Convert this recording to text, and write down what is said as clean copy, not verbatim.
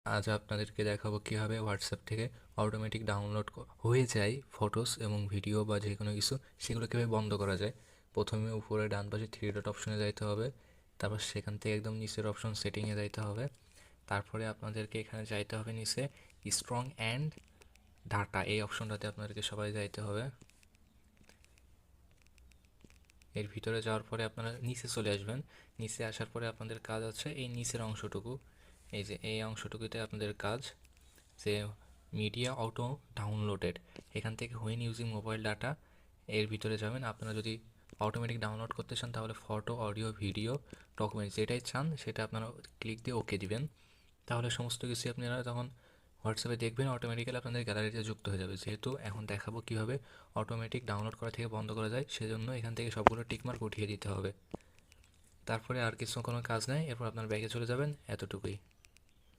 আজ আপনাদেরকে দেখাবো কীভাবে হোয়াটসঅ্যাপ থেকে অটোমেটিক ডাউনলোড হয়ে যায় ফটোস এবং ভিডিও বা যে কোনো কিছু, সেগুলো কীভাবে বন্ধ করা যায়। প্রথমে উপরে ডান পাশে থ্রি ডট অপশনে যাইতে হবে, তারপর সেখান থেকে একদম নিচের অপশন সেটিংয়ে যাইতে হবে। তারপরে আপনাদেরকে এখানে যাইতে হবে নিচে স্ট্রং অ্যান্ড ডাটা, এই অপশনটাতে আপনাদেরকে সবাই যাইতে হবে। এর ভিতরে যাওয়ার পরে আপনারা নিচে চলে আসবেন। নিচে আসার পরে আপনাদের কাজ হচ্ছে এই নিচের অংশটুকু, এই যে এই অংশটুকুতে আপনাদের কাজ যে মিডিয়া অটো ডাউনলোডেড, এখান থেকে হুইন ইউজিং মোবাইল ডাটা এর ভিতরে যাবেন। আপনারা যদি অটোমেটিক ডাউনলোড করতে চান তাহলে ফটো, অডিও, ভিডিও, ডকুমেন্টস যেটাই চান সেটা আপনারা ক্লিক দিয়ে ওকে দিবেন। তাহলে সমস্ত কিছু আপনারা তখন হোয়াটসঅ্যাপে দেখবেন, অটোমেটিক্যালি আপনাদের গ্যালারিতে যুক্ত হয়ে যাবে। যেহেতু এখন দেখাবো কীভাবে অটোমেটিক ডাউনলোড করা থেকে বন্ধ করা যায়, সেজন্য এখান থেকে সবগুলো টিকমার্ক উঠিয়ে দিতে হবে। তারপরে আর কিছু কোনো কাজ নেই, এরপর আপনার ব্যাগে চলে যাবেন, এতটুকুই।